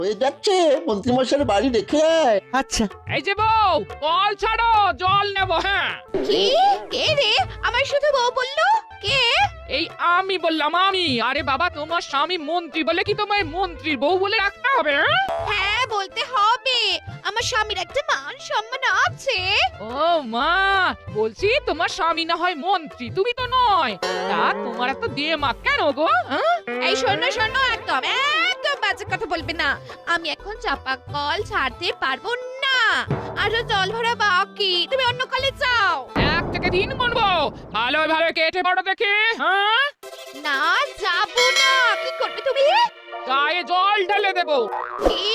হয়ে যাচ্ছে, মন্ত্রীমশাইয়ের বাড়ি রেখে আয়। আচ্ছা। এই যে বউ, কল ছাড়ো, জল নেবো। হ্যাঁ, কি? কে রে? আমার শুধু বউ বললো? কে? এই আমি বললাম, আমি। আরে বাবা, তোমার স্বামী মন্ত্রী বলে কি তোমায় মন্ত্রীর বউ বলে রাখতে হবে? হ্যাঁ? হ্যাঁ, বলতে হবে। আমার স্বামীর একটা মান সম্মান আছে। ও মা, বলছি তোমার স্বামী না হয় মন্ত্রী, তুমি তো নয়। তা তোমার এত দিয়ে মা কেন গো? হ্যাঁ? এই শোনো শোনো, একদম একদম বাজে কথা বলবে না। আমি এখন চাপা কল ছাড়তে পারবো না। আরো জল ভরা বাকি, তুমি অন্য কলে যাও। 1 থেকে 3 গুনবো, ভালো ভালো কেটে পড়ো দেখি। হ্যাঁ, না, যাবো না। কি করবে তুমি? গায়ে জল ঢেলে দেবো। কি?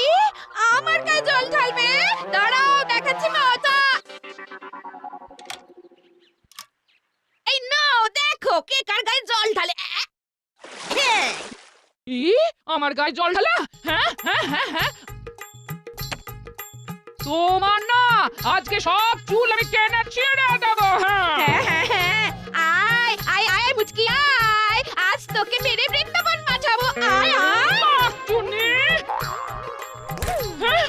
আমার গায়ে জল ঢালবে? দাঁড়াও, দেখাচ্ছি মজা। এই নাও, দেখো কে কার গায়ে জল ঢালে। হ্যাঁ। ই, আমার গায়ে জল ঢালা? হ্যাঁ হ্যাঁ হ্যাঁ হ্যাঁ, তোমার না আজকে সব চুল আমি টেনে ছিঁড়ে দেবো। হ্যাঁ, হ্যাঁ, হ্যাঁ, হ্যাঁ। আয় আয় আয় মুচকি আয়, আজ তোকে মেরে বৃন্দাবন পাঠাবো। আয় আয়। চুনি। হ্যাঁ?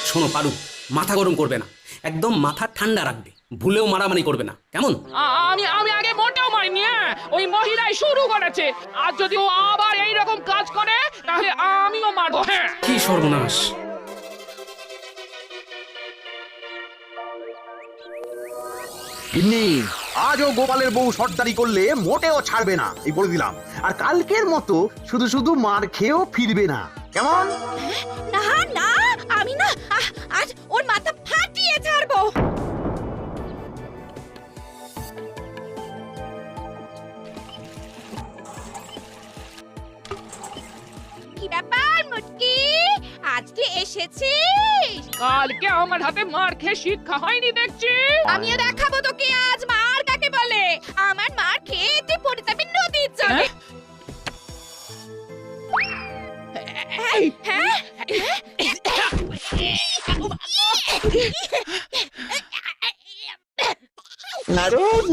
শোনো পারু, মাথা গরম করবে না, একদম মাথা ঠান্ডা রাখবে, ভুলেও মারামারি করবে না, কেমন? আমি আমি আগে মোটেও মারিনি। হ্যাঁ? ওই মহিলাই শুরু করেছে। আর যদি ও আবার এইরকম কাজ করে তাহলে আমিও মারবো। হ্যাঁ, কি সর্বনাশ! গিন্নি, আজও গোপালের বউ সর্দারি করলে মোটেও ছাড়বে না, এই বলে দিলাম। আর কালকের মতো শুধু শুধু মার খেয়েও ফিরবে না, কেমন? না না, আমি না আজ ওর মাথা ফাটিয়ে ছাড়বো। কি ব্যাপার মুটকি, আজ তুই এসেছিস? কালকে আমার হাতে মার খেয়ে শিক্ষা হয়নি দেখছি। আমিও দেখাবো তোকে আজ মার কাকে বলে। আমার মার খেয়ে তুই পড়ে যাবি নদীর জলে। হ্যাঁ? হ্যাঁ? নারদ